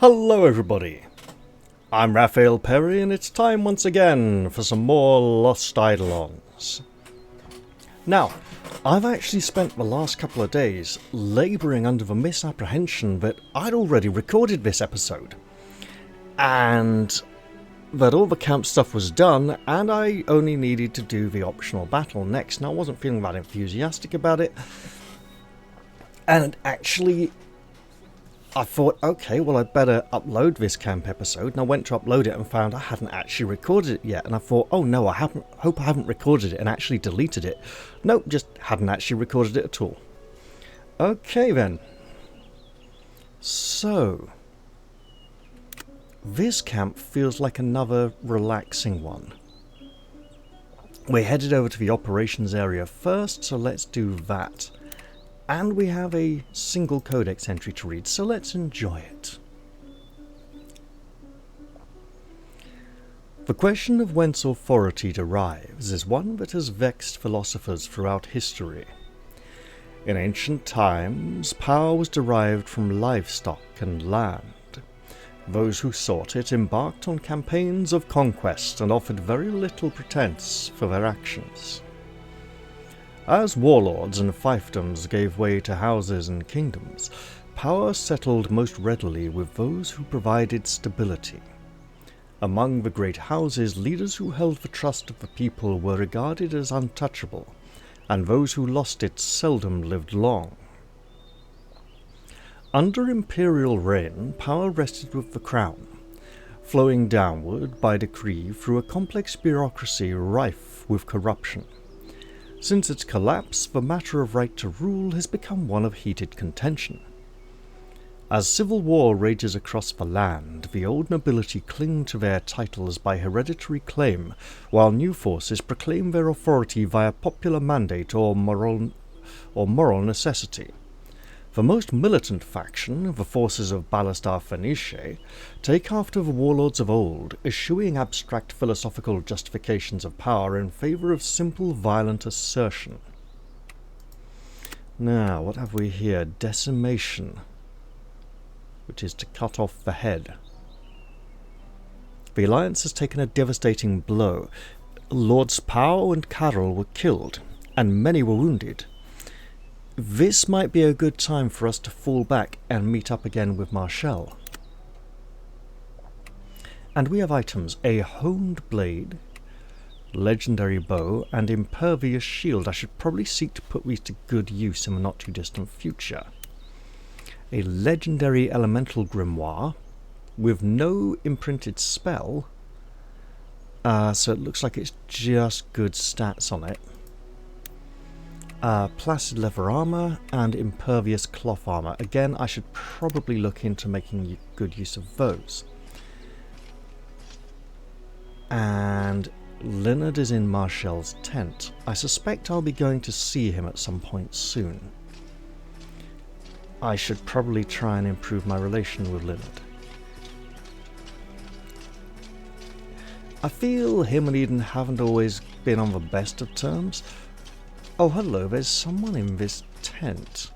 Hello everybody, I'm Raphael Perry and it's time once again for some more Lost Eidolons. Now, I've actually spent the last couple of days labouring under the misapprehension that I'd already recorded this episode, and that all the camp stuff was done and I only needed to do the optional battle next. Now I wasn't feeling that enthusiastic about it, and actually I thought, okay, well I'd better upload this camp episode, and I went to upload it and found I hadn't actually recorded it yet, and I thought, oh no, hope I haven't recorded it and actually deleted it. Nope, just hadn't actually recorded it at all. Okay then. So, this camp feels like another relaxing one. We're headed over to the operations area first, so let's do that. And we have a single codex entry to read, so let's enjoy it. The question of whence authority derives is one that has vexed philosophers throughout history. In ancient times, power was derived from livestock and land. Those who sought it embarked on campaigns of conquest and offered very little pretense for their actions. As warlords and fiefdoms gave way to houses and kingdoms, power settled most readily with those who provided stability. Among the great houses, leaders who held the trust of the people were regarded as untouchable, and those who lost it seldom lived long. Under imperial reign, power rested with the crown, flowing downward by decree through a complex bureaucracy rife with corruption. Since its collapse, the matter of right to rule has become one of heated contention. As civil war rages across the land, the old nobility cling to their titles by hereditary claim, while new forces proclaim their authority via popular mandate or moral necessity. The most militant faction, the forces of Ballastar Phoenice, take after the warlords of old, eschewing abstract philosophical justifications of power in favour of simple violent assertion. Now, what have we here? Decimation, which is to cut off the head. The Alliance has taken a devastating blow. Lords Pao and Carol were killed, and many were wounded. This might be a good time for us to fall back and meet up again with Marshall. And we have items: a honed blade, legendary bow, and impervious shield. I should probably seek to put these to good use in the not too distant future. A legendary elemental grimoire with no imprinted spell, so it looks like it's just good stats on it. Placid leather armor and impervious cloth armor. Again, I should probably look into making good use of those. And Leonard is in Marshall's tent. I suspect I'll be going to see him at some point soon. I should probably try and improve my relation with Leonard. I feel him and Eden haven't always been on the best of terms. Oh, hello, there's someone in this tent.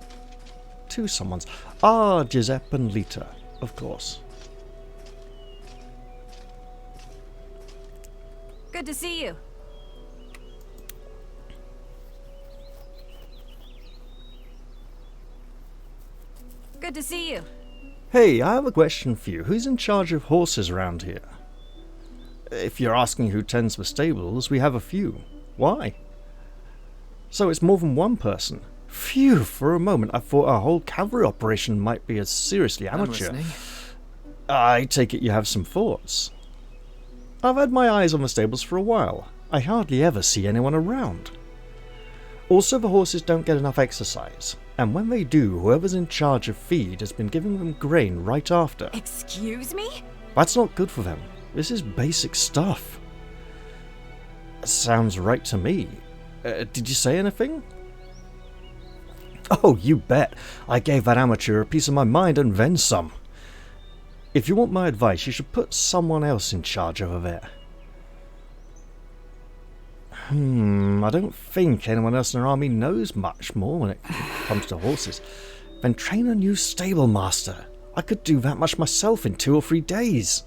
Two someones. Ah, Giuseppe and Lita, of course. Good to see you. Good to see you. Hey, I have a question for you. Who's in charge of horses around here? If you're asking who tends the stables, we have a few. Why? So it's more than one person. Phew, for a moment I thought our whole cavalry operation might be as seriously amateur. I take it you have some thoughts. I've had my eyes on the stables for a while. I hardly ever see anyone around. Also, the horses don't get enough exercise, and when they do, whoever's in charge of feed has been giving them grain right after. Excuse me? That's not good for them. This is basic stuff. Sounds right to me. Did you say anything? Oh, you bet. I gave that amateur a piece of my mind and then some. If you want my advice, you should put someone else in charge over there. I don't think anyone else in our army knows much more when it comes to horses. Then train a new stable master. I could do that much myself in 2 or 3 days.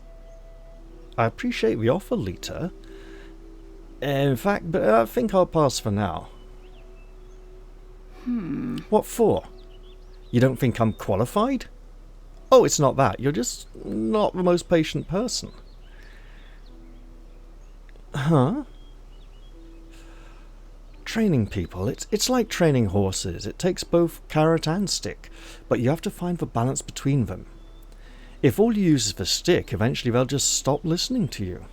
I appreciate the offer, Lita. In fact, but I think I'll pass for now. What for? You don't think I'm qualified? Oh, it's not that. You're just not the most patient person. Huh? Training people, it's like training horses. It takes both carrot and stick, but you have to find the balance between them. If all you use is the stick, eventually they'll just stop listening to you.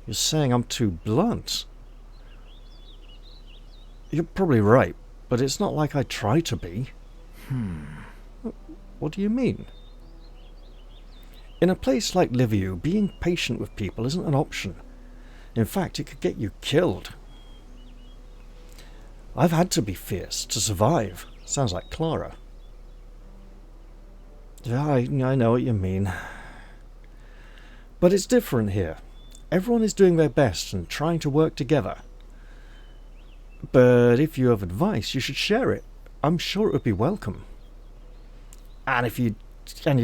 You're saying I'm too blunt. You're probably right, but it's not like I try to be. What do you mean? In a place like Liviu, being patient with people isn't an option. In fact, it could get you killed. I've had to be fierce to survive. Sounds like Clara. Yeah, I know what you mean. But it's different here. Everyone is doing their best and trying to work together. But if you have advice, you should share it. I'm sure it would be welcome. And you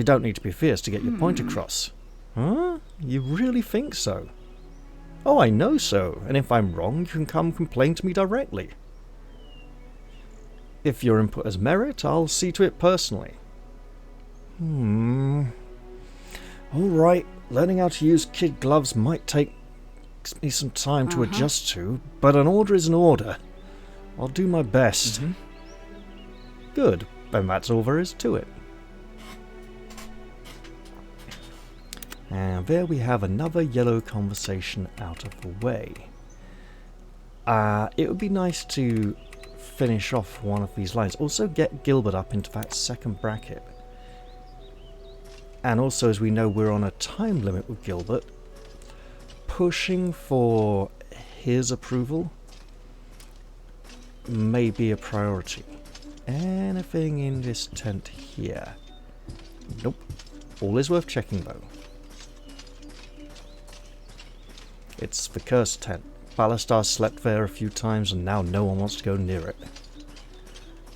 don't need to be fierce to get your point across. Huh? You really think so? Oh, I know so. And if I'm wrong, you can come complain to me directly. If your input has merit, I'll see to it personally. Alright, learning how to use kid gloves might take me some time to adjust to, but an order is an order. I'll do my best. Good, then that's all there is to it. And there we have another yellow conversation out of the way. It would be nice to finish off one of these lines. Also get Gilbert up into that second bracket. And also, as we know, we're on a time limit with Gilbert. Pushing for his approval may be a priority. Anything in this tent here? Nope. All is worth checking though. It's the cursed tent. Ballastar slept there a few times and now no one wants to go near it.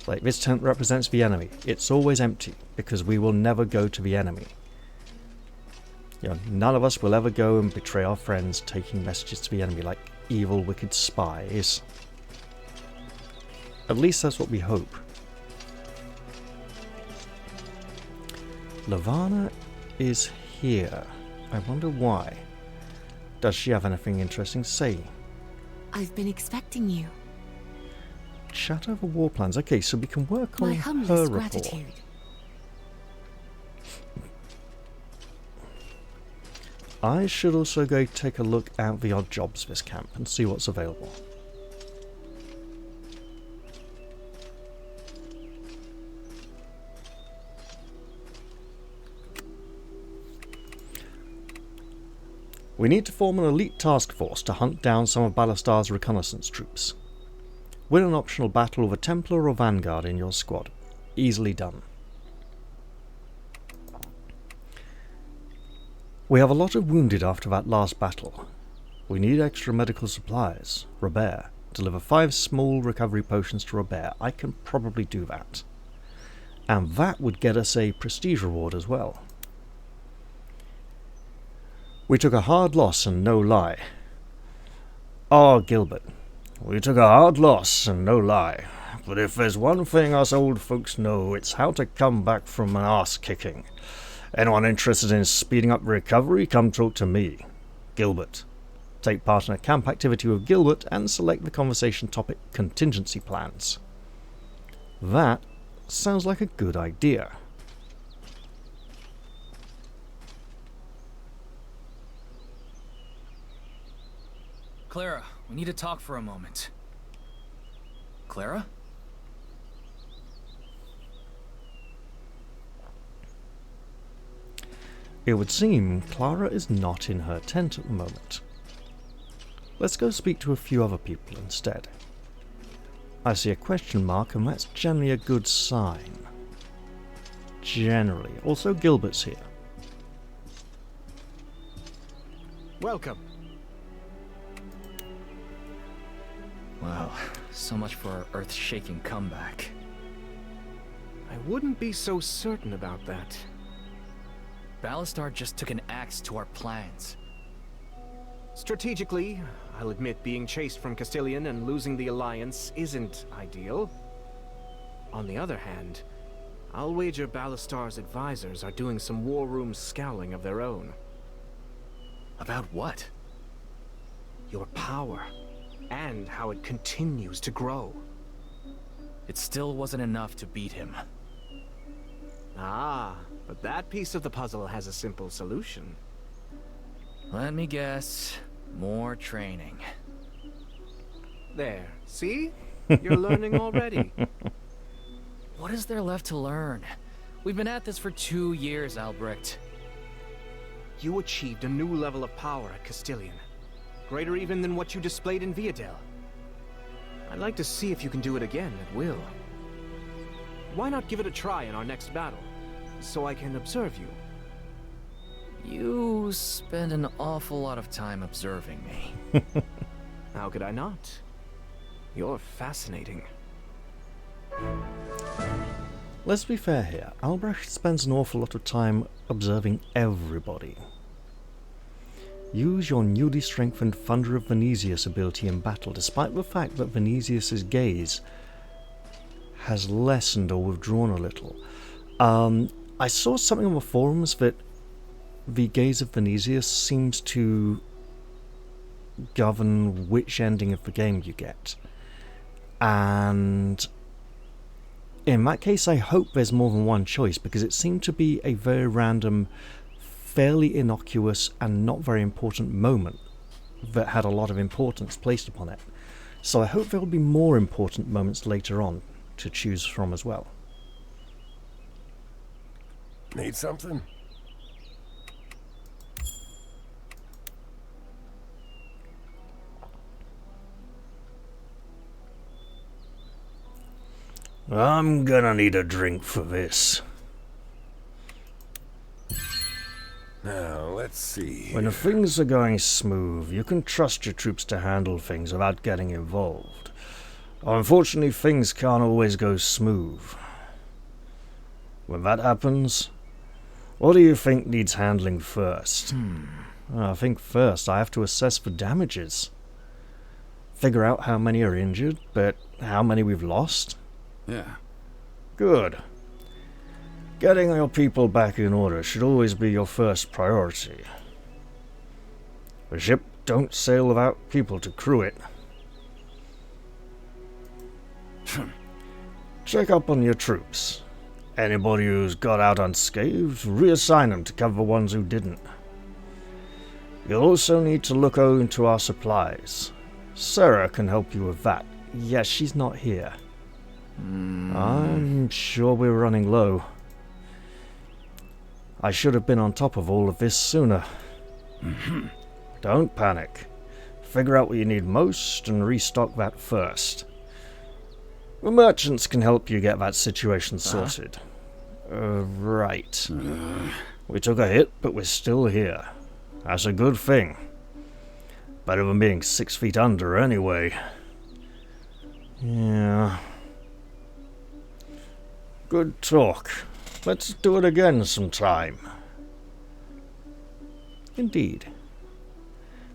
Like, this tent represents the enemy. It's always empty, because we will never go to the enemy. You know, none of us will ever go and betray our friends taking messages to the enemy like evil, wicked spies. At least that's what we hope. Lavana is here. I wonder why. Does she have anything interesting to say? I've been expecting you. Chat over war plans. Okay, so we can work on My her humblest report. gratitude. I should also go take a look at the odd jobs this camp and see what's available. We need to form an elite task force to hunt down some of Ballastar's reconnaissance troops. Win an optional battle with a Templar or Vanguard in your squad. Easily done. We have a lot of wounded after that last battle. We need extra medical supplies. Robert. Deliver 5 small recovery potions to Robert. I can probably do that. And that would get us a prestige reward as well. We took a hard loss and no lie. Oh, Gilbert. We took a hard loss and no lie. But if there's one thing us old folks know, it's how to come back from an arse-kicking. Anyone interested in speeding up recovery, come talk to me. Gilbert. Take part in a camp activity with Gilbert and select the conversation topic contingency plans. That sounds like a good idea. Clara, we need to talk for a moment. Clara? It would seem Clara is not in her tent at the moment. Let's go speak to a few other people instead. I see a question mark, and that's generally a good sign. Generally. Also, Gilbert's here. Welcome. Wow, so much for our earth-shaking comeback. I wouldn't be so certain about that. Ballastar just took an axe to our plans. Strategically, I'll admit being chased from Castilian and losing the Alliance isn't ideal. On the other hand, I'll wager Ballastar's advisors are doing some war room scouring of their own. About what? Your power, and how it continues to grow. It still wasn't enough to beat him. Ah, but that piece of the puzzle has a simple solution. Let me guess. More training. There, see? You're learning already. What is there left to learn? We've been at this for 2 years, Albrecht. You achieved a new level of power at Castilian. Greater even than what you displayed in Villadel. I'd like to see if you can do it again at will. Why not give it a try in our next battle, so I can observe you? You spend an awful lot of time observing me. How could I not? You're fascinating. Let's be fair here. Albrecht spends an awful lot of time observing everybody. Use your newly strengthened Thunder of Venesius ability in battle, despite the fact that Venesius's gaze has lessened or withdrawn a little. I saw something on the forums that the gaze of Venesius seems to govern which ending of the game you get. And in that case, I hope there's more than one choice, because it seemed to be a very random, fairly innocuous and not very important moment that had a lot of importance placed upon it. So I hope there will be more important moments later on to choose from as well. Need something? I'm gonna need a drink for this. Now, let's see. When things are going smooth, you can trust your troops to handle things without getting involved. Unfortunately, things can't always go smooth. When that happens, what do you think needs handling first? I think first I have to assess the damages. Figure out how many are injured, but how many we've lost. Yeah. Good. Getting your people back in order should always be your first priority. A ship don't sail without people to crew it. Check up on your troops. Anybody who's got out unscathed, reassign them to cover the ones who didn't. You'll also need to look into our supplies. Sarah can help you with that. Yes, she's not here. I'm sure we're running low. I should have been on top of all of this sooner. Don't panic. Figure out what you need most and restock that first. The merchants can help you get that situation sorted. Right. We took a hit, but we're still here. That's a good thing. Better than being 6 feet under, anyway. Yeah. Good talk. Let's do it again sometime. Indeed.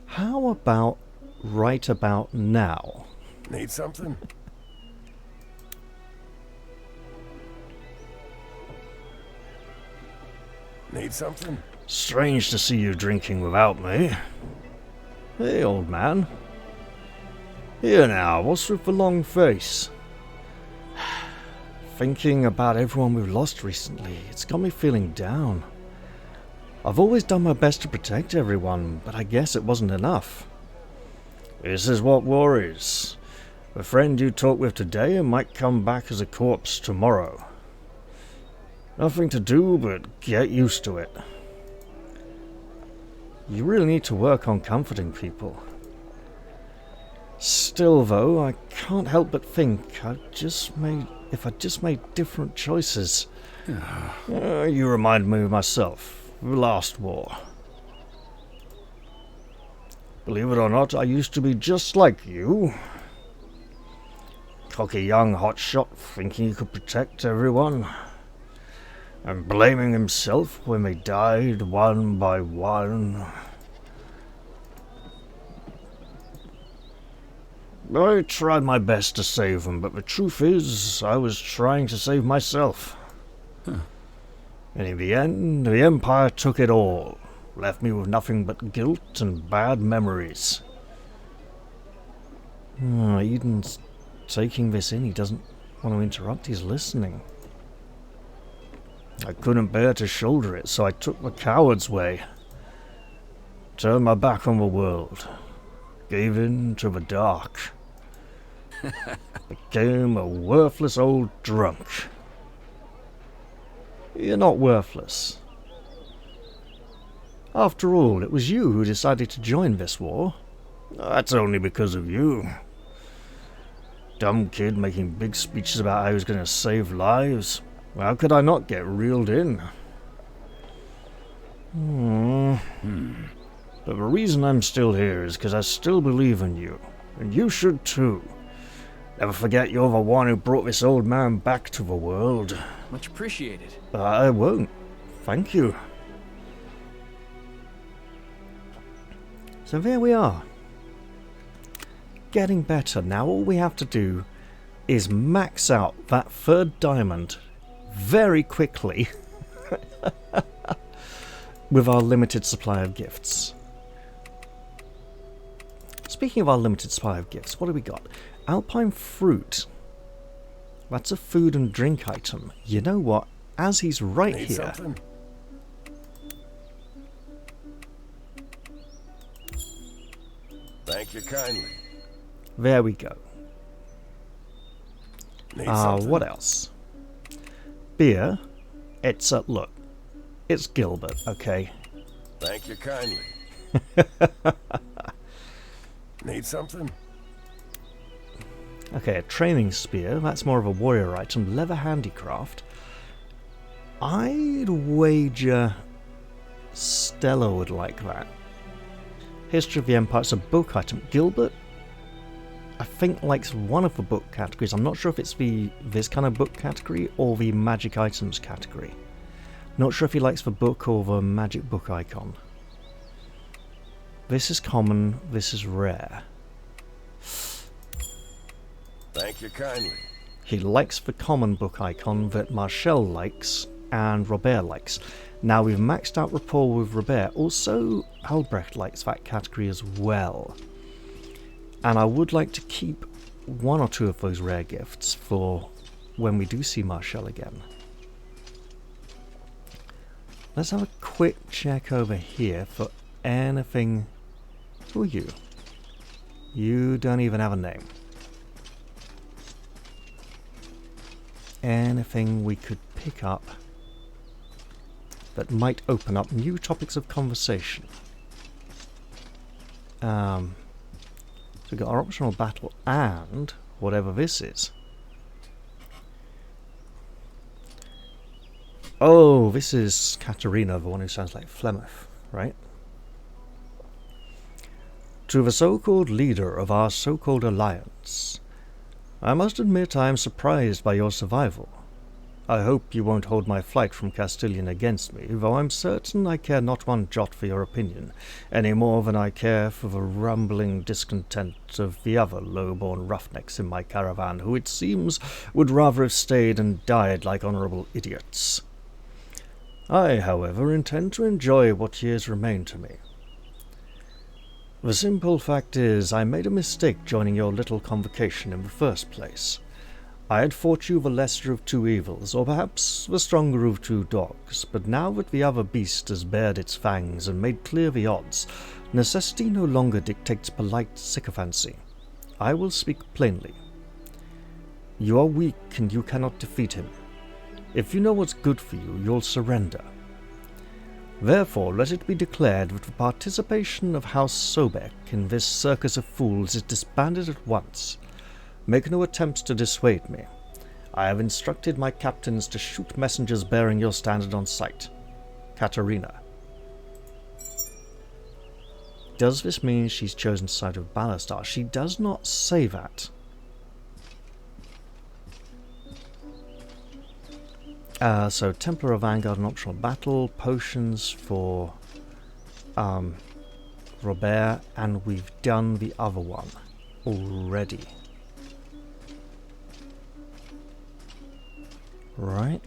How about right about now? Need something? Need something? Strange to see you drinking without me. Hey, old man. Here now, what's with the long face? Thinking about everyone we've lost recently, it's got me feeling down. I've always done my best to protect everyone, but I guess it wasn't enough. This is what war is. The friend you talk with today might come back as a corpse tomorrow. Nothing to do but get used to it. You really need to work on comforting people. Still, though, I can't help but think if I just made different choices. You remind me of myself, the last war. Believe it or not, I used to be just like you. Cocky young hotshot thinking you could protect everyone. and blaming himself when they died one by one. I tried my best to save them, but the truth is, I was trying to save myself. And in the end, the Empire took it all, left me with nothing but guilt and bad memories. Eden's taking this in. He doesn't want to interrupt. He's listening. I couldn't bear to shoulder it, so I took the coward's way. Turned my back on the world. Gave in to the dark. Became a worthless old drunk. You're not worthless. After all, it was you who decided to join this war. That's only because of you. Dumb kid making big speeches about how he was going to save lives. How could I not get reeled in? But the reason I'm still here is because I still believe in you. And you should too. Never forget you're the one who brought this old man back to the world. Much appreciated. I won't. Thank you. So there we are. Getting better. Now all we have to do is max out that third diamond very quickly with our limited supply of gifts. Speaking of our limited supply of gifts, what do we got? Alpine fruit. That's a food and drink item. You know what? As he's right Need here... something? Thank you kindly. There we go. Need something? What else? Beer. It's look. It's Gilbert, okay? Thank you kindly. Need something? Okay, a training spear. That's more of a warrior item. Leather handicraft. I'd wager Stella would like that. History of the Empire. It's a book item. Gilbert, I think, likes one of the book categories. I'm not sure if it's this kind of book category or the magic items category. Not sure if he likes the book or the magic book icon. This is common. This is rare. Thank you kindly. He likes the common book icon that Marshall likes and Robert likes. Now we've maxed out rapport with Robert. Also, Albrecht likes that category as well. And I would like to keep one or two of those rare gifts for when we do see Marshall again. Let's have a quick check over here for anything. Who are you? You don't even have a name. Anything we could pick up that might open up new topics of conversation. So we've got our optional battle and whatever this is. Oh, this is Katarina, the one who sounds like Flemeth, right? To the so-called leader of our so-called alliance, I must admit I am surprised by your survival. I hope you won't hold my flight from Castilian against me, though I'm certain I care not one jot for your opinion, any more than I care for the rumbling discontent of the other low-born roughnecks in my caravan, who it seems would rather have stayed and died like honourable idiots. I, however, intend to enjoy what years remain to me. The simple fact is, I made a mistake joining your little convocation in the first place. I had thought you the lesser of two evils, or perhaps the stronger of two dogs, but now that the other beast has bared its fangs and made clear the odds, necessity no longer dictates polite sycophancy. I will speak plainly. You are weak and you cannot defeat him. If you know what's good for you, you'll surrender. Therefore, let it be declared that the participation of House Sobek in this circus of fools is disbanded at once. Make no attempts to dissuade me. I have instructed my captains to shoot messengers bearing your standard on sight. Katarina. Does this mean she's chosen the side of Ballastar? She does not say that. So Templar of Vanguard and optional battle, potions for Robert, and we've done the other one already. Right.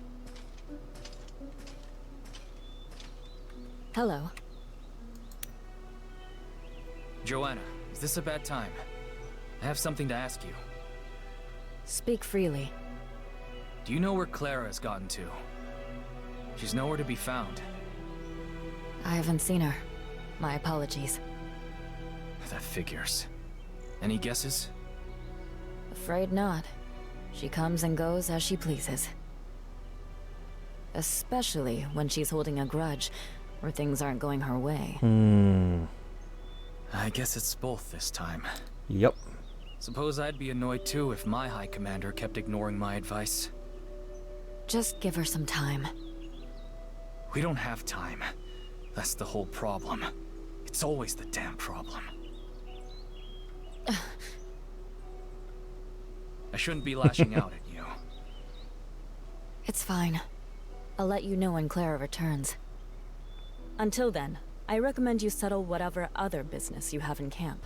Hello. Joanna, is this a bad time? I have something to ask you. Speak freely. Do you know where Clara has gotten to? She's nowhere to be found. I haven't seen her. My apologies. That figures. Any guesses? Afraid not. She comes and goes as she pleases. Especially when she's holding a grudge, or things aren't going her way. I guess it's both this time. Yep. Suppose I'd be annoyed too if my High Commander kept ignoring my advice. Just give her some time. We don't have time. That's the whole problem. It's always the damn problem. I shouldn't be lashing out at you. It's fine. I'll let you know when Clara returns. Until then, I recommend you settle whatever other business you have in camp.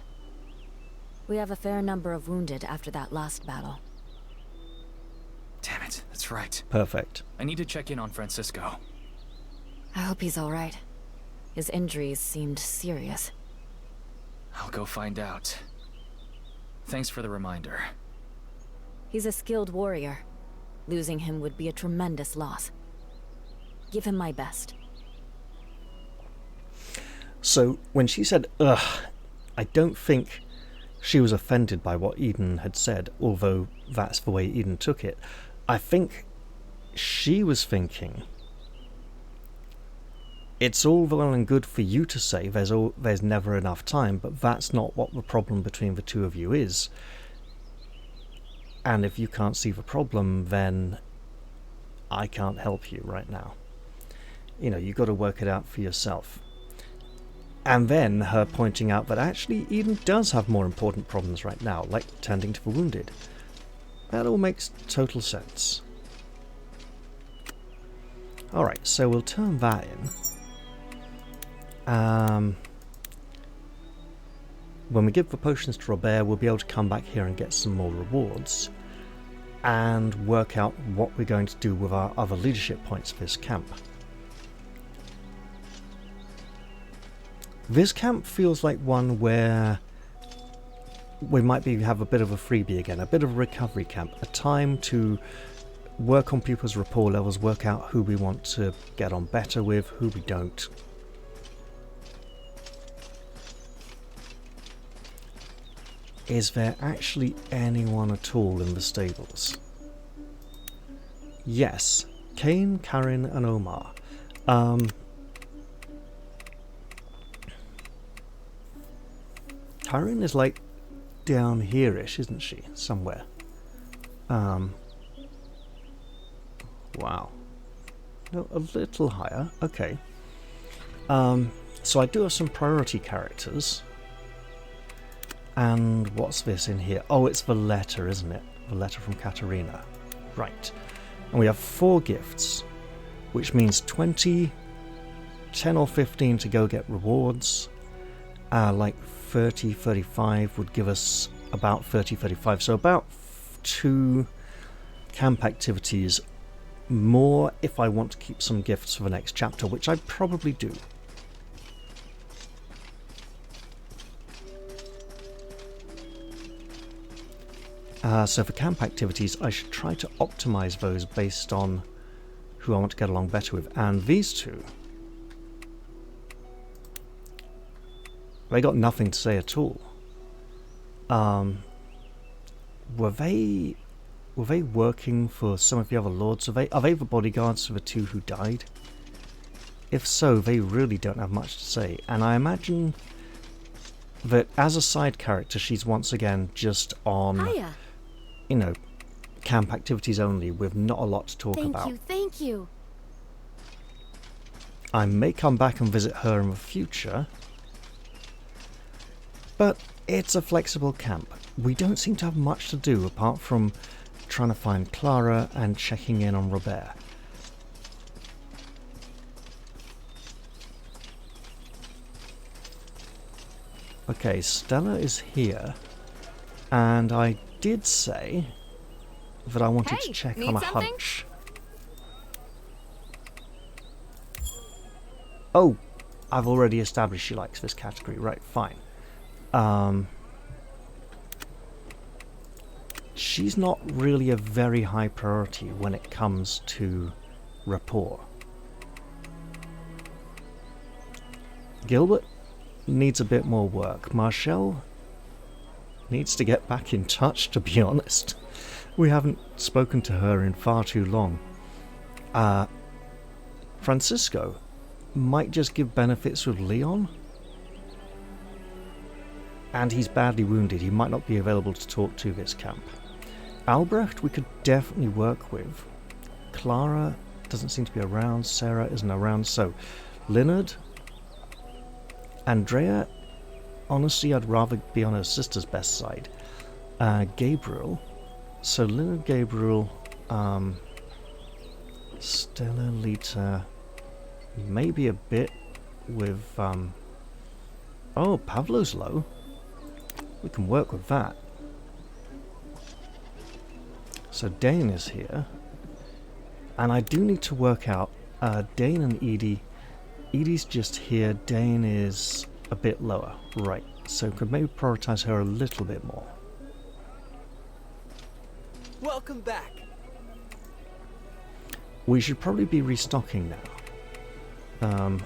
We have a fair number of wounded after that last battle. Damn it, that's right. Perfect. I need to check in on Francisco. I hope he's alright. His injuries seemed serious. I'll go find out. Thanks for the reminder. He's a skilled warrior. Losing him would be a tremendous loss. Give him my best. So when she said, ugh, I don't think she was offended by what Eden had said, although that's the way Eden took it. I think she was thinking, it's all well and good for you to say there's never enough time, but that's not what the problem between the two of you is. And if you can't see the problem, then I can't help you right now. You know, you've got to work it out for yourself. And then her pointing out that actually Eden does have more important problems right now, like tending to the wounded. That all makes total sense. Alright, so we'll turn that in. When we give the potions to Robert, we'll be able to come back here and get some more rewards and work out what we're going to do with our other leadership points for this camp. This camp feels like one where we might have a bit of a freebie again, a bit of a recovery camp, a time to work on people's rapport levels, work out who we want to get on better with, who we don't. Is there actually anyone at all in the stables? Yes, Kane, Karin and Omar. Karin is like down here-ish, isn't she? Somewhere. Wow. No, a little higher. Okay. So I do have some priority characters. And what's this in here? Oh, it's the letter, isn't it? The letter from Katerina. Right. And we have 4 gifts, which means 20, 10 or 15 to go get rewards. Like 30, 35 would give us about 30, 35. So about 2 camp activities more if I want to keep some gifts for the next chapter, which I probably do. So for camp activities, I should try to optimize those based on who I want to get along better with. And these two, they got nothing to say at all. Were they working for some of the other lords? Are they the bodyguards for the 2 who died? If so, they really don't have much to say. And I imagine that as a side character, she's once again just on, Hiya. you know, camp activities only, with not a lot to talk about. Thank you. I may come back and visit her in the future, but it's a flexible camp. We don't seem to have much to do apart from trying to find Clara and checking in on Robert. Okay, Stella is here. And I did say that I wanted to Hey, check need on a something? hunch. Oh, I've already established she likes this category. Right, fine. She's not really a very high priority when it comes to rapport. Gilbert needs a bit more work. Marshall needs to get back in touch, to be honest. We haven't spoken to her in far too long. Francisco might just give benefits with Leon. And he's badly wounded. He might not be available to talk to this camp. Albrecht we could definitely work with. Clara doesn't seem to be around. Sarah isn't around. So, Leonard. Andrea, honestly, I'd rather be on her sister's best side. Gabriel. So, Leonard, Gabriel, Stella, Lita, maybe a bit with, oh, Pavlo's low. We can work with that. So, Dane is here. And I do need to work out, Dane and Edie. Edie's just here, Dane is a bit lower. Right, so could maybe prioritize her a little bit more. Welcome back. We should probably be restocking now.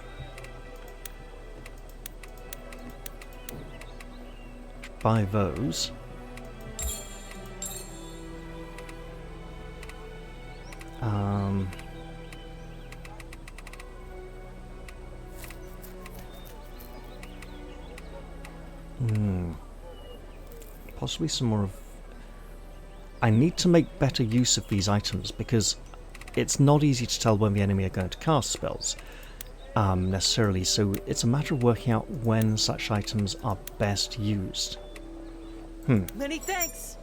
Buy those. Possibly some more of... I need to make better use of these items because it's not easy to tell when the enemy are going to cast spells necessarily, so it's a matter of working out when such items are best used. Many thanks.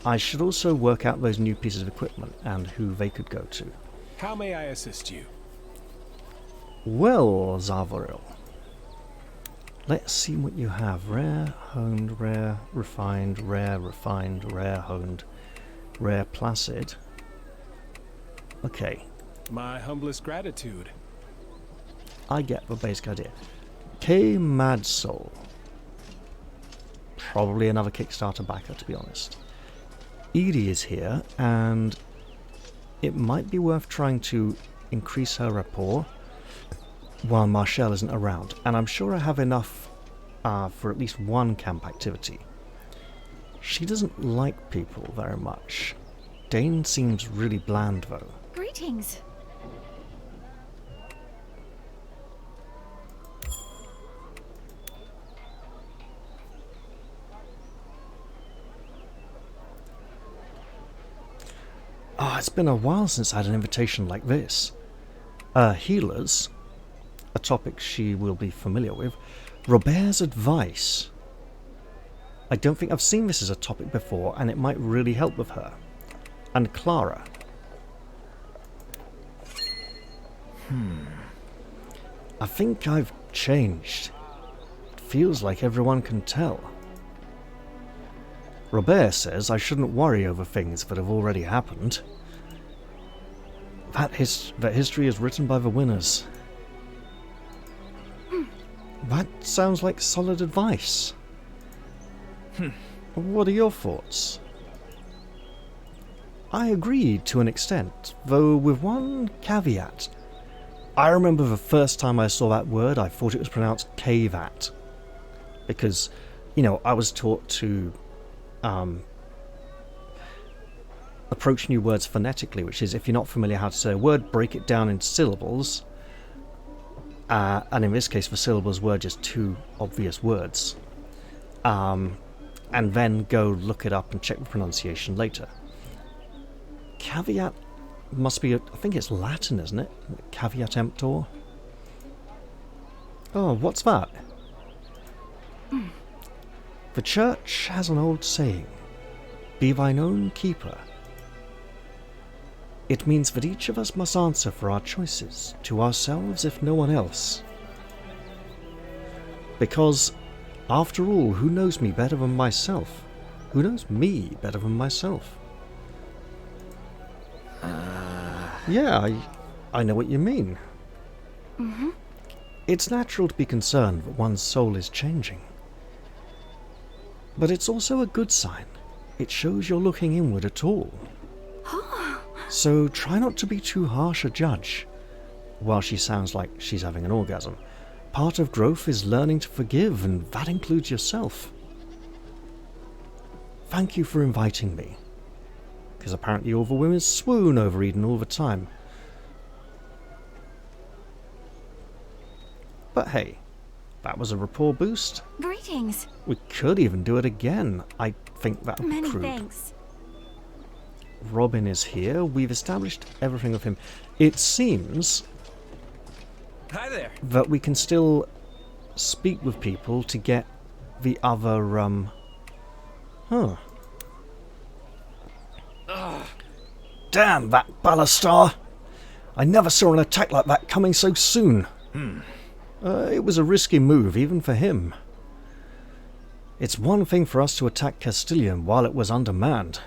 I should also work out those new pieces of equipment and who they could go to. How may I assist you? Well, Zavoril, let's see what you have. Rare, honed, rare, refined, rare, honed, rare, placid. Okay, My humblest gratitude. I get the basic idea. K Mad Soul. Probably another Kickstarter backer, to be honest. Edie is here, and it might be worth trying to increase her rapport while Marshall isn't around. And I'm sure I have enough for at least one camp activity. She doesn't like people very much. Dane seems really bland, though. Greetings. Oh, it's been a while since I had an invitation like this. Healers, a topic she will be familiar with. Robert's advice. I don't think I've seen this as a topic before, and it might really help with her. And Clara. I think I've changed. It feels like everyone can tell. Robert says I shouldn't worry over things that have already happened. That history is written by the winners. That sounds like solid advice. What are your thoughts? I agree to an extent, though with one caveat. I remember the first time I saw that word, I thought it was pronounced cavat. Because, you know, I was taught to approach new words phonetically, which is if you're not familiar how to say a word, break it down into syllables. And in this case, the syllables were just two obvious words. And then go look it up and check the pronunciation later. Caveat must be, I think it's Latin, isn't it? Caveat emptor. Oh, what's that? The church has an old saying, be thine own keeper. It means that each of us must answer for our choices, to ourselves if no one else. Because, after all, who knows me better than myself? Who knows me better than myself? Yeah, I know what you mean. It's natural to be concerned that one's soul is changing. But it's also a good sign. It shows you're looking inward at all. So try not to be too harsh a judge. While she sounds like she's having an orgasm, part of growth is learning to forgive, and that includes yourself. Thank you for inviting me. Because apparently all the women swoon over Eden all the time. But hey, that was a rapport boost. Greetings. We could even do it again. I think that would be Many crude. thanks. Robin is here. We've established everything of him. It seems Hi there. that we can still speak with people to get the other, Damn that Ballastar! I never saw an attack like that coming so soon. It was a risky move, even for him. It's one thing for us to attack Castilian while it was undermanned.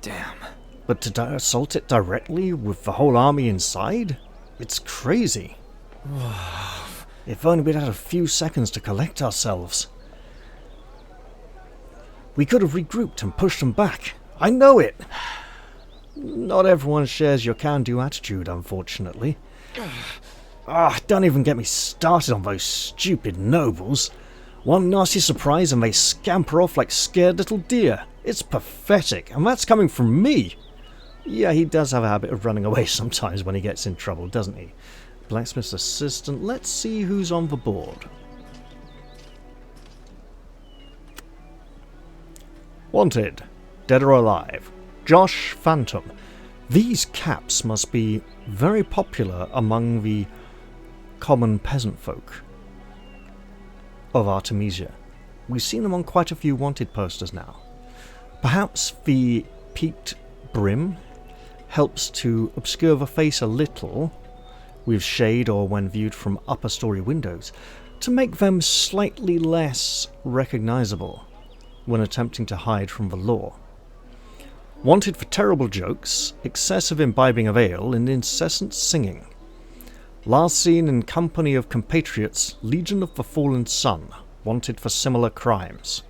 Damn. But to assault it directly with the whole army inside? It's crazy. If only we'd had a few seconds to collect ourselves. We could have regrouped and pushed them back. I know it! Not everyone shares your can-do attitude, unfortunately. Don't even get me started on those stupid nobles. One nasty surprise and they scamper off like scared little deer. It's pathetic, and that's coming from me. Yeah, he does have a habit of running away sometimes when he gets in trouble, doesn't he? Blacksmith's assistant. Let's see who's on the board. Wanted. Dead or alive. Josh Phantom. These caps must be very popular among the common peasant folk of Artemesia. We've seen them on quite a few wanted posters now. Perhaps the peaked brim helps to obscure the face a little with shade or when viewed from upper story windows to make them slightly less recognizable when attempting to hide from the law. Wanted for terrible jokes, excessive imbibing of ale, and incessant singing. Last seen in company of compatriots, Legion of the Fallen Sun, wanted for similar crimes.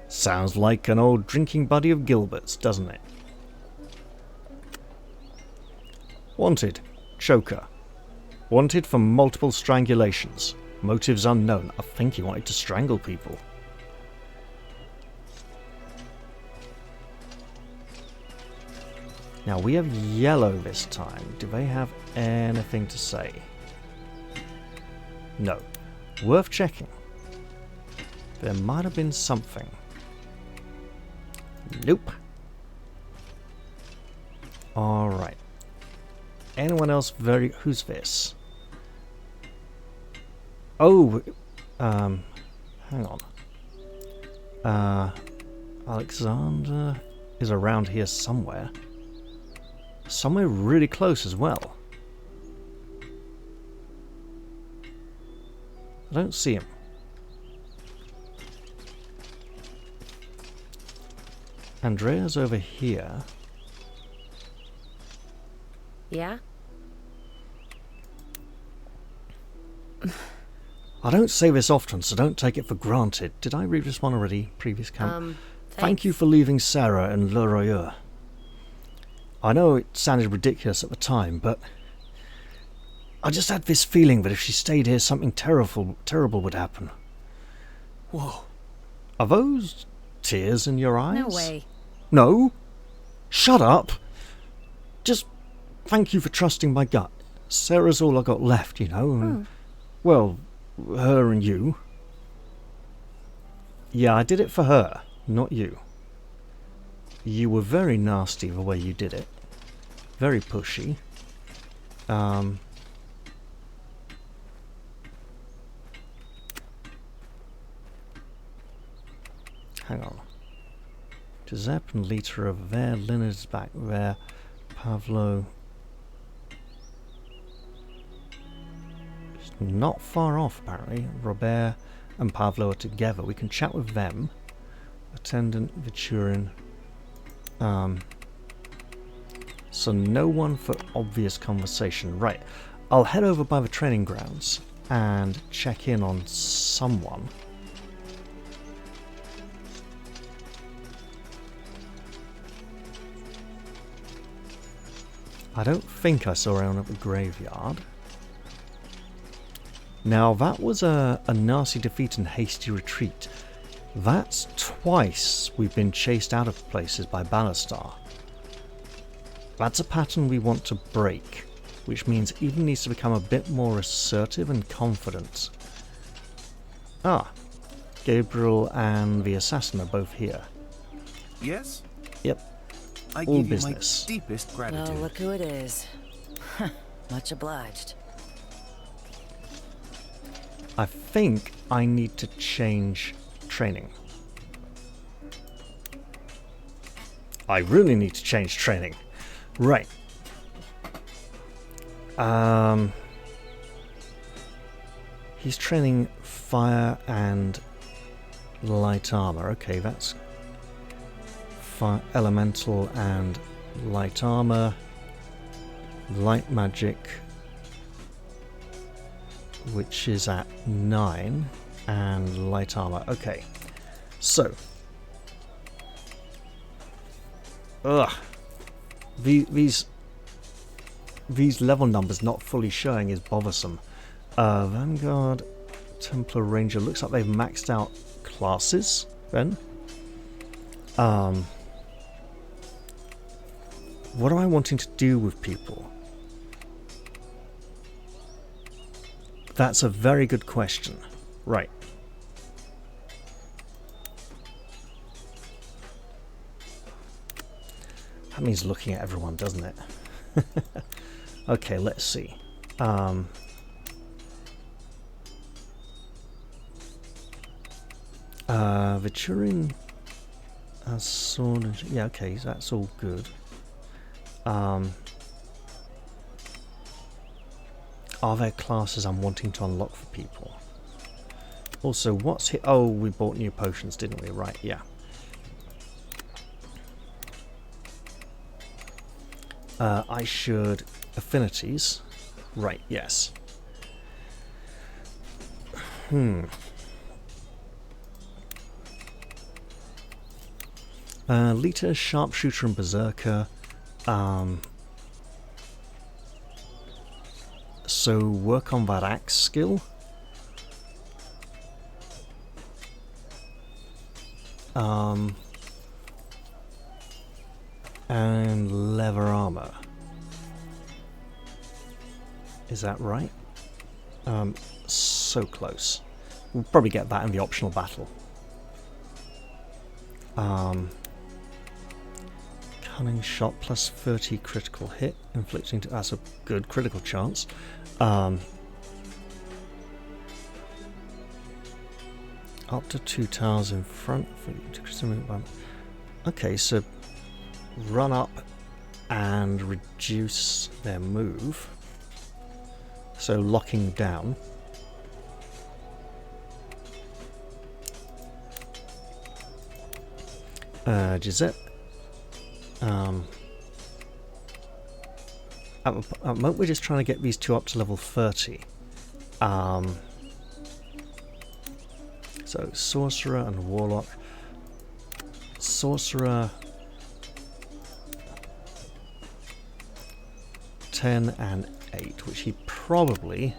Sounds like an old drinking buddy of Gilbert's, doesn't it? Wanted, choker. Wanted for multiple strangulations. Motives unknown. I think he wanted to strangle people. Now we have yellow this time. Do they have anything to say? No. Worth checking. There might have been something. Nope. Alright. Anyone else very... Who's this? Oh, hang on. Alexander is around here somewhere. Somewhere really close as well. I don't see him. Andrea's over here. Yeah? I don't say this often, so don't take it for granted. Did I read this one already? Previous camp? Thank you for leaving Sarah and Le Royeur. I know it sounded ridiculous at the time, but I just had this feeling that if she stayed here, something terrible would happen. Whoa. Are those tears in your eyes? No way. No? Shut up! Just thank you for trusting my gut. Sarah's all I got left, you know. And, well, her and you. Yeah, I did it for her, not you. You were very nasty the way you did it. Very pushy. Hang on. Giuseppe and Lita over there. Leonard's back there. Pavlo is not far off, apparently. Robert and Pavlo are together. We can chat with them. Attendant, Viturin. So no one for obvious conversation. Right. I'll head over by the training grounds and check in on someone. I don't think I saw anyone at the graveyard. Now that was a nasty defeat and hasty retreat. That's twice we've been chased out of places by Ballastar. That's a pattern we want to break, which means Eden needs to become a bit more assertive and confident. Ah, Gabriel and the assassin are both here. Yes? Yep, I all give business. you my deepest gratitude. Well, look who it is. Much obliged. I think I need to change training. I really need to change training. Right. He's training fire and light armor. Okay, that's fire, elemental and light armor, light magic, which is at 9, and light armor. Okay, so these level numbers not fully showing is bothersome. Vanguard, Templar, Ranger. Looks like they've maxed out classes then. What am I wanting to do with people? That's a very good question. Right. That means looking at everyone, doesn't it? Okay, let's see. Viturin has sword and... yeah, okay, that's all good. Are there classes I'm wanting to unlock for people? Also, what's here? Oh, we bought new potions, didn't we? Right, yeah. I should... affinities. Right, yes. Lita, Sharpshooter and Berserker. So work on that axe skill. And leather armor. Is that right? So close. We'll probably get that in the optional battle. Cunning shot plus 30 critical hit, inflicting... that's a good critical chance. Up to 2 tiles in front. Okay, so run up and reduce their move. So locking down. Gisette. At the moment we're just trying to get these two up to level 30. So Sorcerer and Warlock. Sorcerer 10 and 8, which he probably...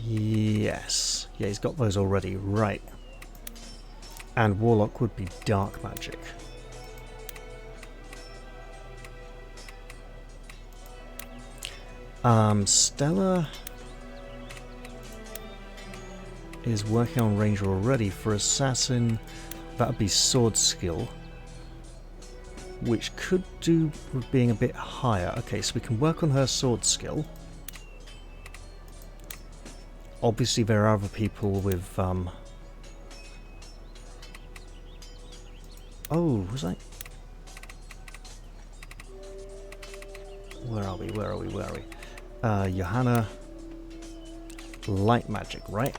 yes. Yeah, he's got those already. Right. And Warlock would be dark magic. Stella is working on Ranger already. For Assassin, that would be sword skill, which could do with being a bit higher. Okay, so we can work on her sword skill. Obviously there are other people with oh, was I... Where are we? Where are we? Where are we? Johanna. Light magic, right?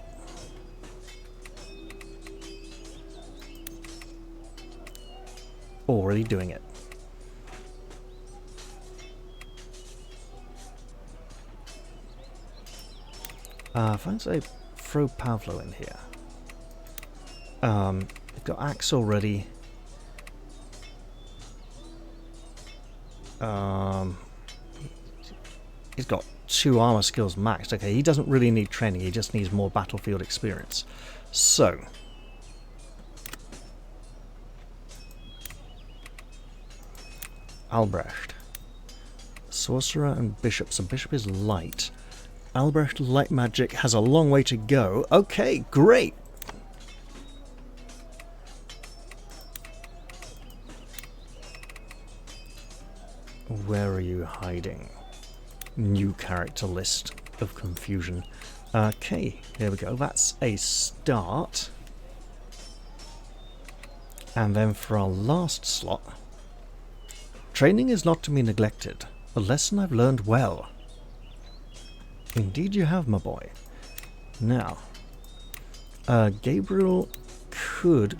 Already doing it. If I say throw Pavlo in here. We've got Axe already. He's got 2 armor skills maxed. Okay, he doesn't really need training, he just needs more battlefield experience. So, Albrecht. Sorcerer and Bishop. So Bishop is light. Albrecht light magic has a long way to go. Okay, great! Where are you hiding? New character list of confusion. Okay, here we go. That's a start. And then for our last slot. Training is not to be neglected. A lesson I've learned well. Indeed you have, my boy. Now, Gabriel could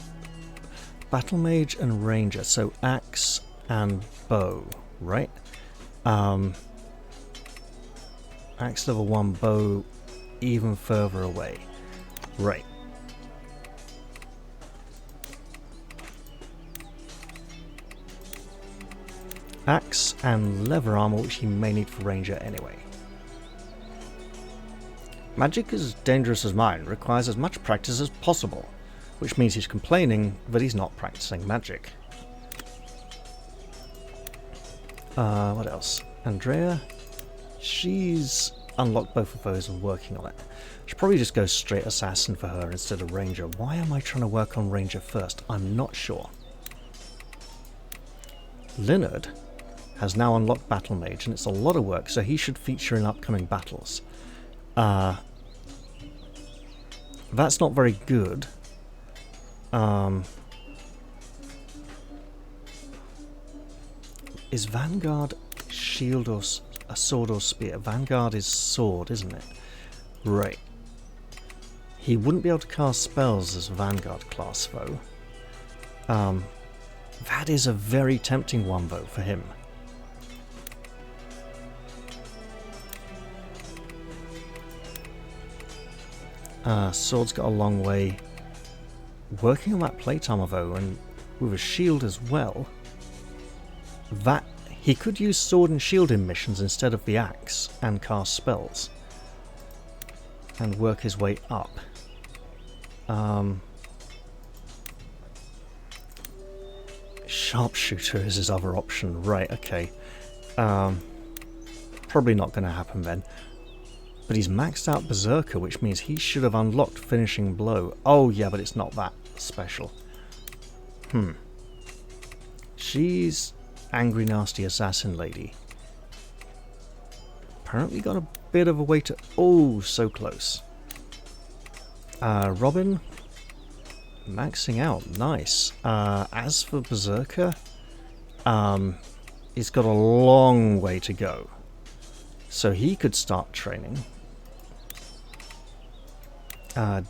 Battle Mage and Ranger, so Axe and Bow, right? Axe level 1, Bow even further away. Right. Axe and leather armor, which he may need for Ranger anyway. Magic as dangerous as mine requires as much practice as possible, which means he's complaining that he's not practicing magic. What else? Andrea, she's unlocked both of those and working on it. Should probably just go straight assassin for her instead of ranger. Why am I trying to work on ranger first? I'm not sure. Leonard has now unlocked battle mage, and it's a lot of work, so he should feature in upcoming battles. That's not very good. Is Vanguard shield or a sword or spear? Vanguard is sword, isn't it? Right. He wouldn't be able to cast spells as Vanguard class foe. That is a very tempting one though for him. Sword's got a long way. Working on that plate armor though, and with a shield as well, that he could use sword and shield in missions instead of the axe and cast spells and work his way up. Sharpshooter is his other option, right? Okay, probably not going to happen then. But he's maxed out Berserker, which means he should have unlocked Finishing Blow. Oh yeah, but it's not that special. She's Angry Nasty Assassin Lady. Apparently got a bit of a way to... Oh, so close. Robin, maxing out, nice. As for Berserker, he's got a long way to go. So he could start training.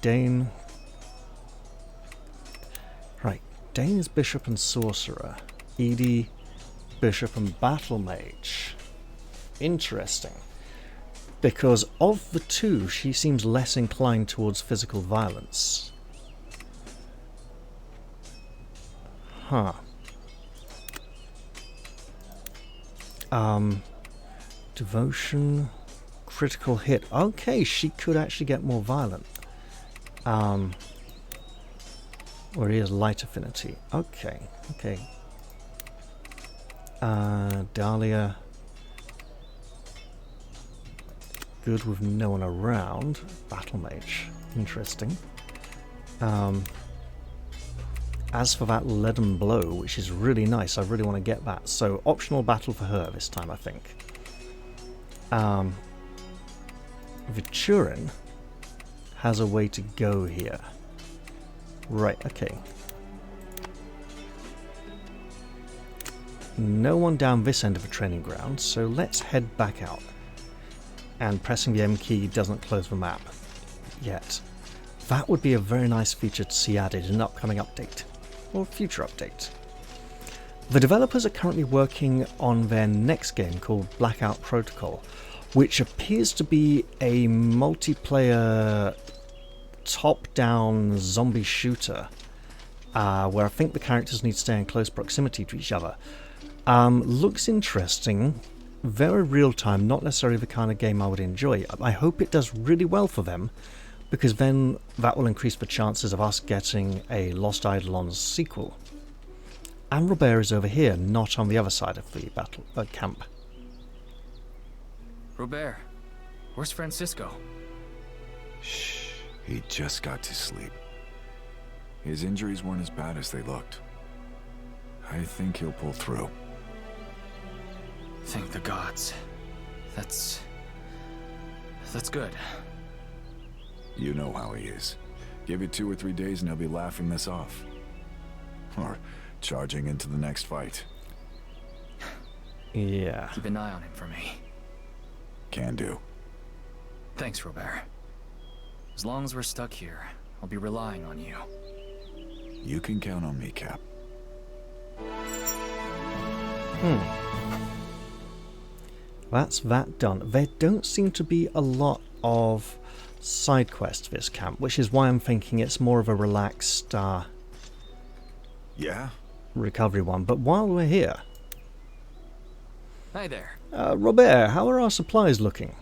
Dane. Right, Dane is Bishop and Sorcerer. Edie, Bishop and Battle Mage. Interesting. Because of the two, she seems less inclined towards physical violence. Huh. Devotion, critical hit. Okay, she could actually get more violent. Or he has light affinity. Okay, okay. Dahlia. Good with no one around. Battle Mage. Interesting. As for that Leaden Blow, which is really nice, I really want to get that. So, optional battle for her this time, I think. Viturin has a way to go here. Right, okay. no one down this end of the training ground, so let's head back out. And pressing the M key doesn't close the map yet. That would be a very nice feature to see added in an upcoming update, or future update. The developers are currently working on their next game called Blackout Protocol, which appears to be a multiplayer top-down zombie shooter, where I think the characters need to stay in close proximity to each other. Looks interesting, very real-time, not necessarily the kind of game I would enjoy. I hope it does really well for them, because then that will increase the chances of us getting a Lost Eidolons sequel. And Robert is over here, not on the other side of the battle camp. Robert, where's Francisco? Shh, he just got to sleep. His injuries weren't as bad as they looked. I think he'll pull through. Thank the gods. That's good. You know how he is. Give it 2 or 3 days and he'll be laughing this off. Or charging into the next fight. Yeah. Keep an eye on him for me. Can do. Thanks, Robert. As long as we're stuck here, I'll be relying on you. You can count on me, Cap. That's that done. There don't seem to be a lot of side quests this camp, which is why I'm thinking it's more of a relaxed Yeah? recovery one. But while we're here, Hi there. Robert, how are our supplies looking?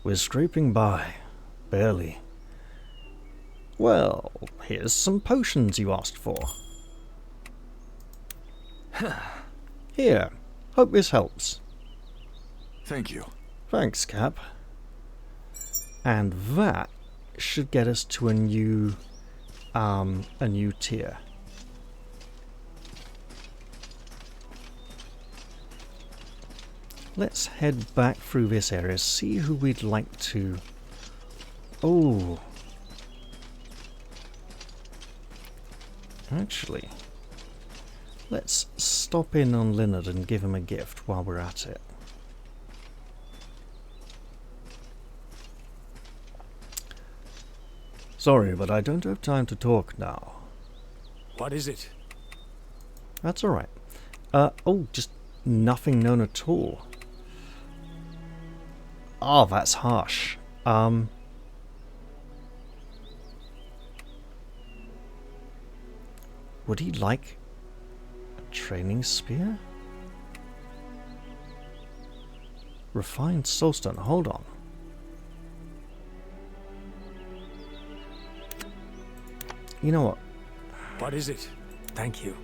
We're scraping by. Barely. Well, here's some potions you asked for. Here. Hope this helps. Thank you. Thanks, Cap. And that should get us to a new tier. Let's head back through this area, see who we'd like to... Oh. Actually, let's stop in on Leonard and give him a gift while we're at it. Sorry, but I don't have time to talk now. What is it? That's alright. Oh, just nothing known at all. Oh, that's harsh. Would he like a training spear? Refined soulstone, hold on. You know what? What is it? Thank you.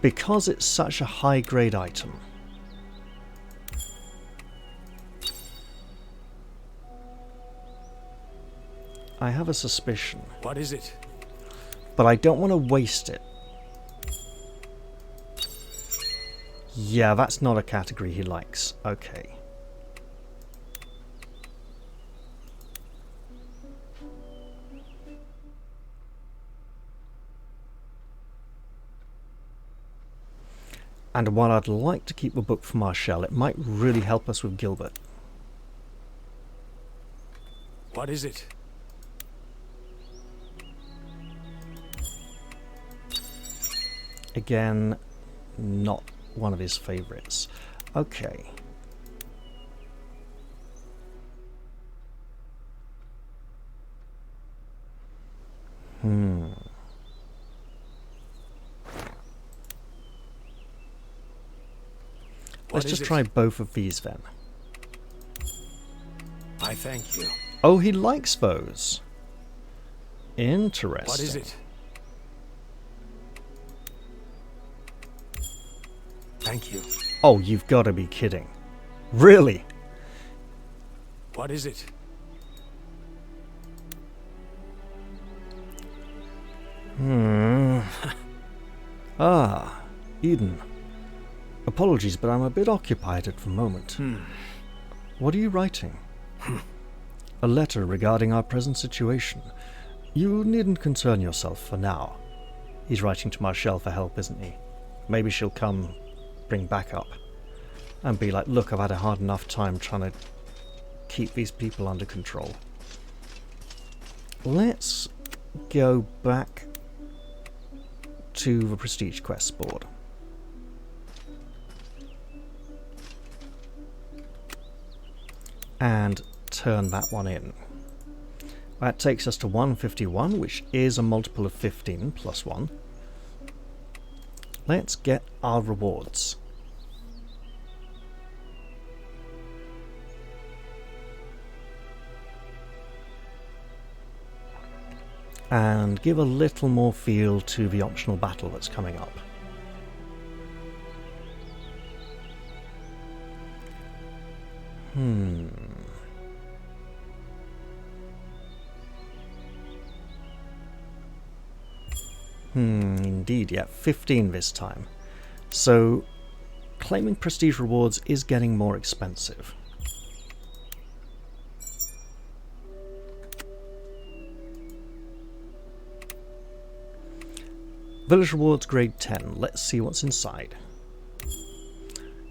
Because it's such a high grade item, I have a suspicion. What is it? But I don't want to waste it. Yeah, that's not a category he likes. Okay. And while I'd like to keep the book for Marshall, it might really help us with Gilbert. What is it? Again, not one of his favorites. Okay. Let's just try both of these then. I thank you. Oh, he likes those. Interesting. What is it? Thank you. Oh, you've got to be kidding. Really? What is it? Ah, Eden. Apologies, but I'm a bit occupied at the moment. What are you writing? A letter regarding our present situation. You needn't concern yourself for now. He's writing to Marshall for help, isn't he? maybe she'll come bring back up and be like, look, I've had a hard enough time trying to keep these people under control. Let's go back to the Prestige Quest board. And turn that one in. That takes us to 151, which is a multiple of 15 plus 1. Let's get our rewards. And give a little more feel to the optional battle that's coming up. Indeed, yeah, 15 this time. So, claiming prestige rewards is getting more expensive. Village rewards grade 10. Let's see what's inside.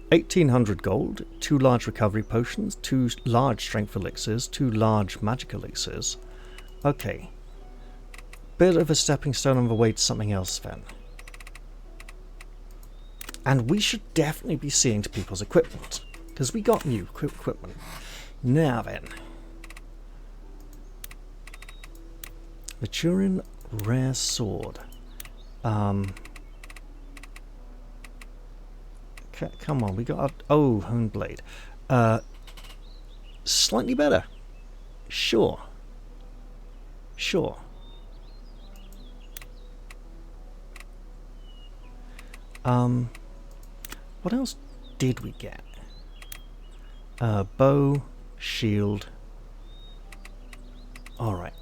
1800 gold, 2 large recovery potions, 2 large strength elixirs, 2 large magic elixirs. Okay. Bit of a stepping stone on the way to something else then. And we should definitely be seeing to people's equipment, because we got new equipment. Now then. Maturin Rare Sword. Come on, we got our... Oh, Honed Blade. Slightly better. Sure. Sure. What else did we get? Bow, shield. Alright.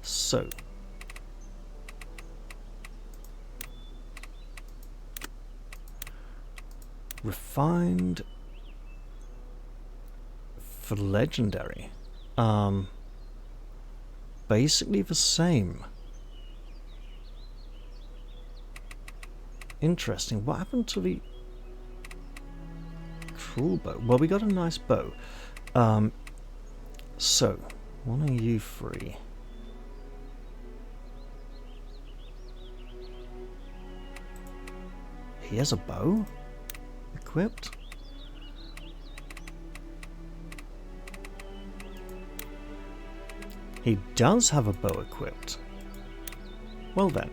So... Refined for legendary. Basically the same. Interesting. What happened to the cruel bow? Well, we got a nice bow. So, one of you three. He has a bow? Equipped? He does have a bow equipped. Well then.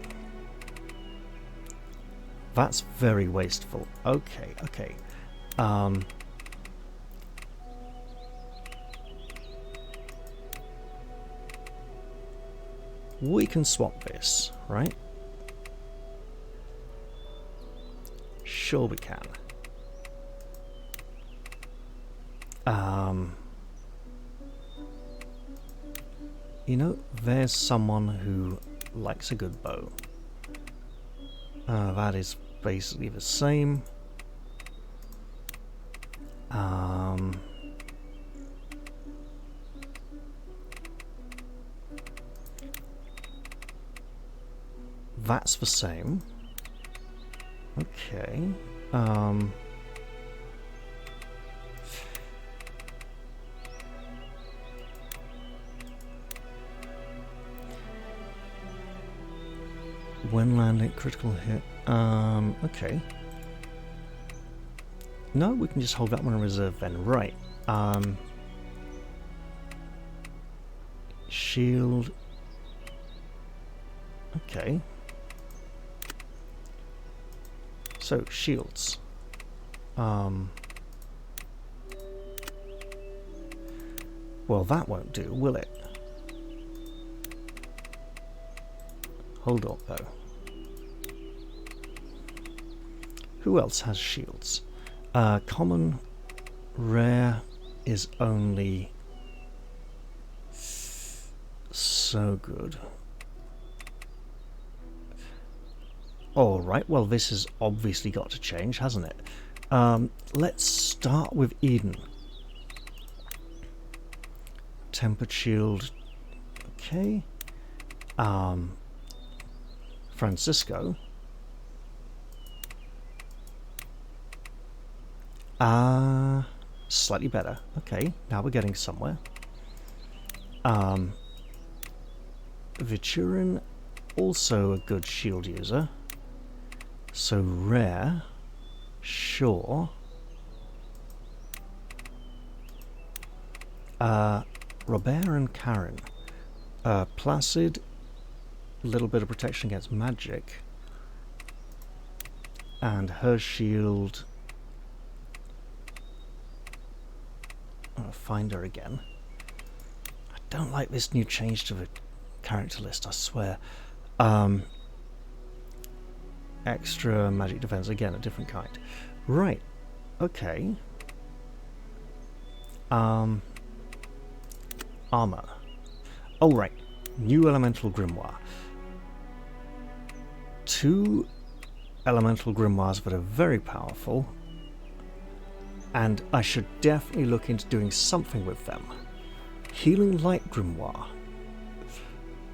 That's very wasteful. Okay, okay. We can swap this, right? Sure we can. You know, there's someone who likes a good bow. That is basically the same. That's the same. Okay. When landing, critical hit. Okay. No, we can just hold that one in reserve then. Right. Shield. Okay. So, shields. Well, that won't do, will it? Hold up, though. Who else has shields? Common, rare is only so good. Alright, well this has obviously got to change, hasn't it? Let's start with Eden. Tempered shield. Okay. Francisco. Slightly better. Okay, now we're getting somewhere. Viturin, also a good shield user. So rare, sure. Robert and Karen. Placid, little bit of protection against magic. And her shield... I'll find her again. I don't like this new change to the character list, I swear. Extra magic defense, again, a different kind. Right, okay. Armor. Oh, right. New elemental grimoire. 2 elemental grimoires that are very powerful, and I should definitely look into doing something with them. Healing Light grimoire.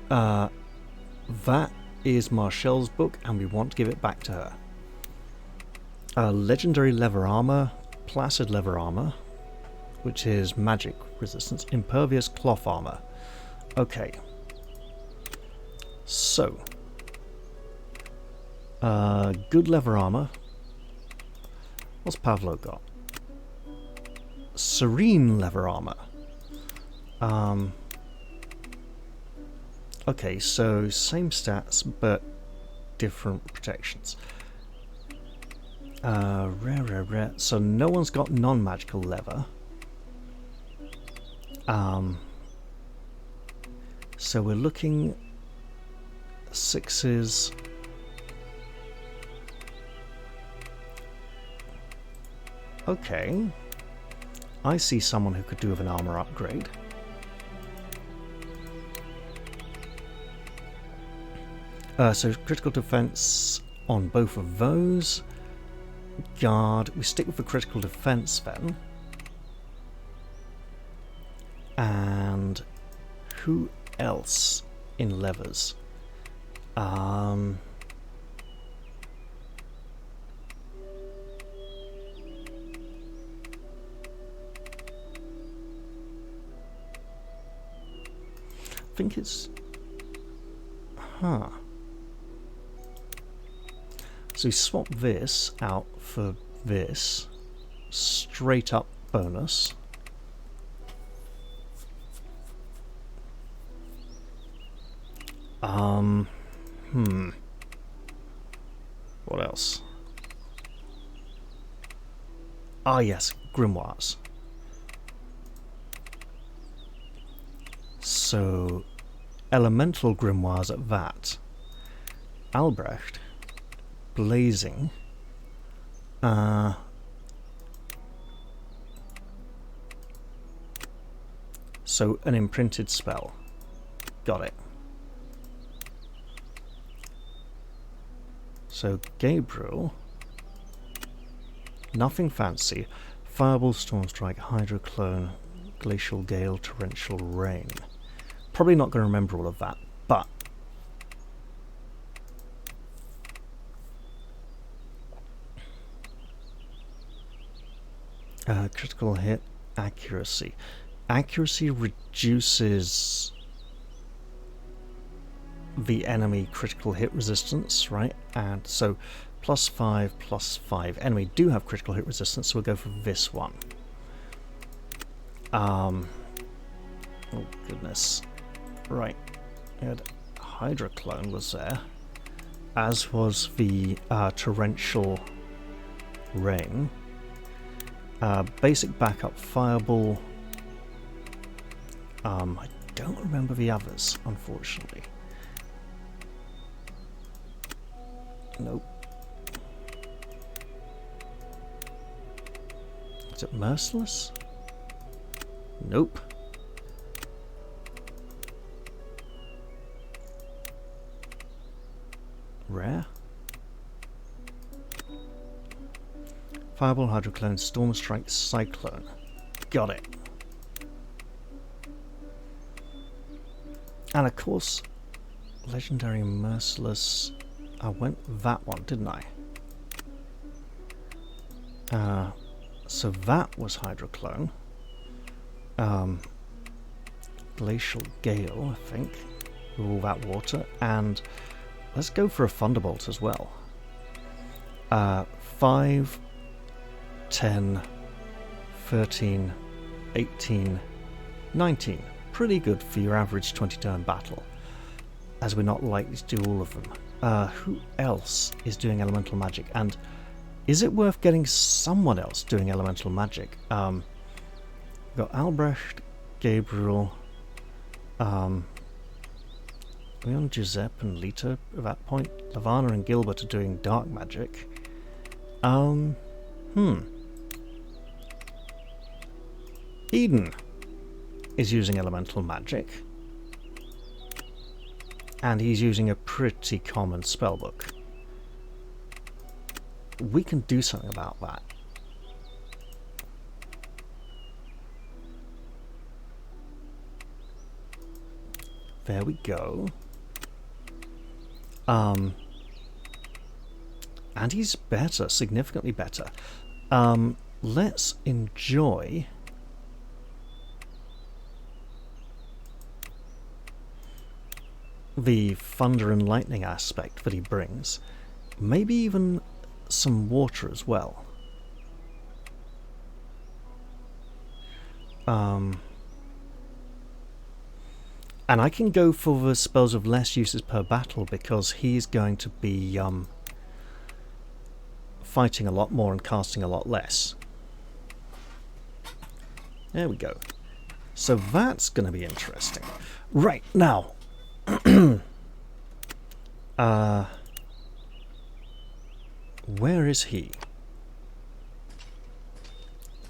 That is Marcel's book, and we want to give it back to her. Legendary leather armor, placid leather armor, which is magic resistance, impervious cloth armor. Okay. So, good leather armor. What's Pavlo got? Serene leather armor. Okay, so same stats but different protections. Rare. So no one's got non-magical leather. So we're looking 6s. Okay. I see someone who could do with an armor upgrade. So critical defense on both of those. Guard. We stick with the critical defense then. And who else in levers? I think it's... So we swap this out for this. Straight up bonus. What else? Ah yes, grimoires. So, elemental grimoires at that. Albrecht, blazing. So an imprinted spell. Got it. So Gabriel, nothing fancy. Fireball, Storm Strike, Hydroclone, Glacial Gale, Torrential Rain. Probably not going to remember all of that, but critical hit, accuracy. Accuracy reduces the enemy critical hit resistance, right? And so +5/+5. Enemy do have critical hit resistance, so we'll go for this one. Oh goodness. Right. And Hydroclone was there, as was the Torrential Rain. Basic backup Fireball. I don't remember the others, unfortunately. Nope. Is it Merciless? Nope. Rare? Fireball, Hydroclone, Storm Strike, Cyclone. Got it. And of course, Legendary Merciless. I went that one, didn't I? So that was Hydroclone. Glacial Gale, I think, with all that water. And let's go for a Thunderbolt as well. 5, 10, 13, 18, 19. Pretty good for your average 20-turn battle, as we're not likely to do all of them. Who else is doing elemental magic? And is it worth getting someone else doing elemental magic? We've got Albrecht, Gabriel, Leon, Giuseppe and Lita at that point. Lavana and Gilbert are doing dark magic. Eden is using elemental magic. And he's using a pretty common spellbook. We can do something about that. There we go. And he's better, significantly better. Let's enjoy the thunder and lightning aspect that he brings. Maybe even some water as well. And I can go for the spells of less uses per battle because he's going to be fighting a lot more and casting a lot less. There we go. So that's going to be interesting. Right, now. Where is he?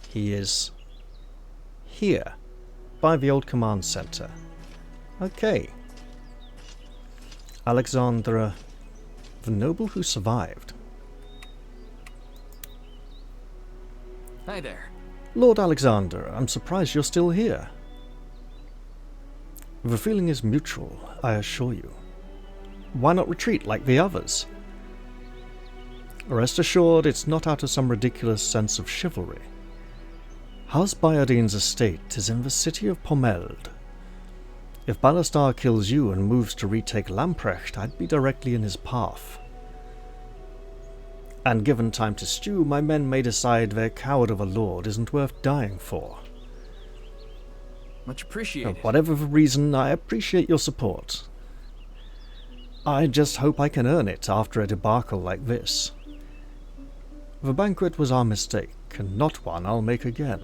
He is here, by the old command center. Okay. Alexandra, the noble who survived. Hi there. Lord Alexander, I'm surprised you're still here. The feeling is mutual, I assure you. Why not retreat like the others? Rest assured, it's not out of some ridiculous sense of chivalry. House Bayardine's estate is in the city of Pomeld. If Ballastar kills you and moves to retake Lamprecht, I'd be directly in his path. And given time to stew, my men may decide their coward of a lord isn't worth dying for. Much appreciated. Whatever the reason, I appreciate your support. I just hope I can earn it after a debacle like this. The banquet was our mistake, and not one I'll make again.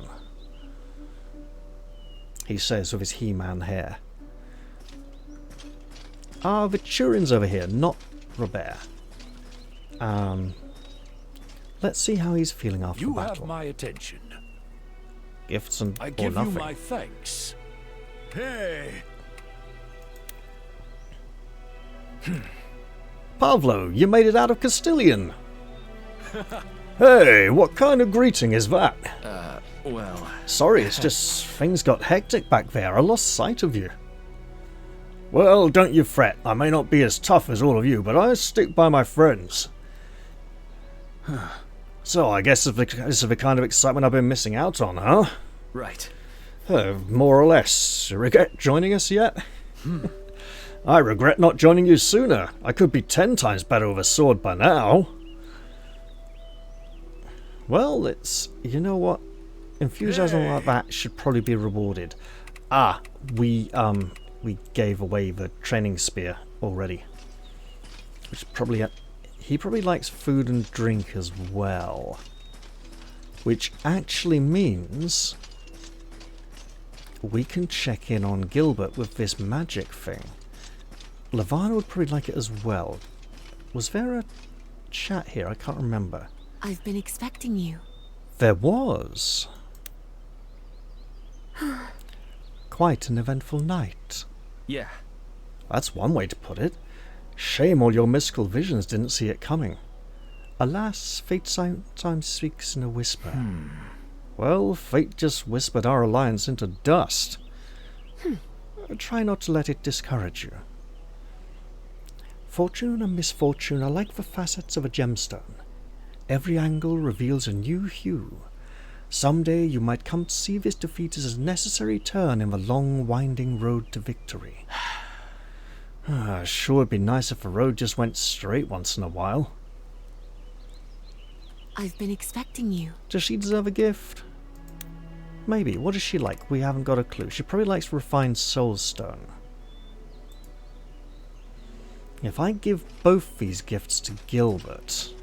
He says with his He-Man hair. The Turin's over here, not Robert. Let's see how he's feeling after the battle. You have my attention. Gifts and I or give nothing. you my thanks. Hey! Pavlo, you made it out of Castilian. Hey, what kind of greeting is that? Well... Sorry, it's just things got hectic back there. I lost sight of you. Well, don't you fret. I may not be as tough as all of you, but I stick by my friends. So, I guess this is the kind of excitement I've been missing out on, huh? Right. More or less. You regret joining us yet? I regret not joining you sooner. I could be 10 times better with a sword by now. Well, it's... You know what? Enthusiasm like that should probably be rewarded. We gave away the training spear already. Which probably... He probably likes food and drink as well. Which actually means... we can check in on Gilbert with this magic thing. Lavana would probably like it as well. Was there a chat here? I can't remember. I've been expecting you. There was. Quite an eventful night. Yeah. That's one way to put it. Shame all your mystical visions didn't see it coming. Alas, fate sometimes speaks in a whisper. Well, fate just whispered our alliance into dust. Try not to let it discourage you. Fortune and misfortune are like the facets of a gemstone. Every angle reveals a new hue. Someday you might come to see this defeat as a necessary turn in the long, winding road to victory. Sure, it'd be nice if the road just went straight once in a while. I've been expecting you. Does she deserve a gift? Maybe. What is she like? We haven't got a clue. She probably likes refined soulstone. If I give both these gifts to Gilbert...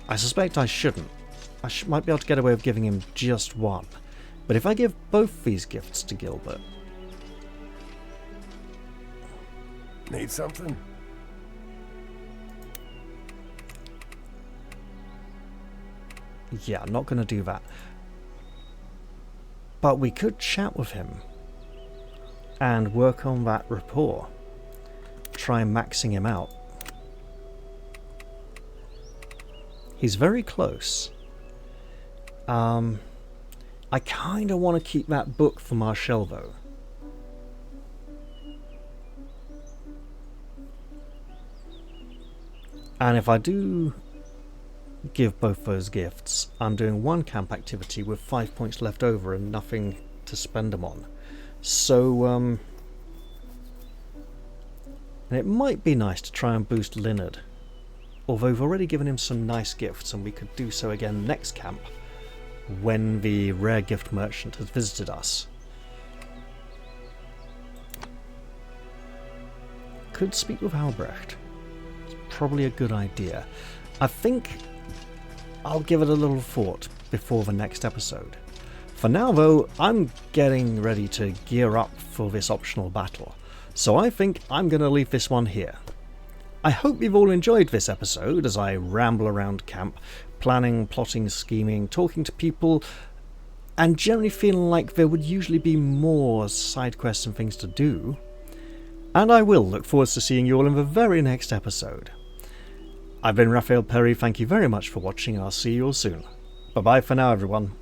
I suspect I shouldn't. I might be able to get away with giving him just one. But if I give both these gifts to Gilbert... Need something? Yeah, I'm not going to do that. But we could chat with him and work on that rapport. Try maxing him out. He's very close. I kind of want to keep that book for Marshall, though. And if I do give both those gifts, I'm doing one camp activity with 5 points left over and nothing to spend them on. So, and it might be nice to try and boost Leonard. Although we've already given him some nice gifts, and we could do so again next camp when the rare gift merchant has visited us. Could speak with Albrecht. It's probably a good idea. I think I'll give it a little thought before the next episode. For now, though, I'm getting ready to gear up for this optional battle, so I think I'm going to leave this one here. I hope you've all enjoyed this episode as I ramble around camp, planning, plotting, scheming, talking to people, and generally feeling like there would usually be more side quests and things to do. And I will look forward to seeing you all in the very next episode. I've been Raphael Perry, thank you very much for watching, I'll see you all soon. Bye bye for now, everyone.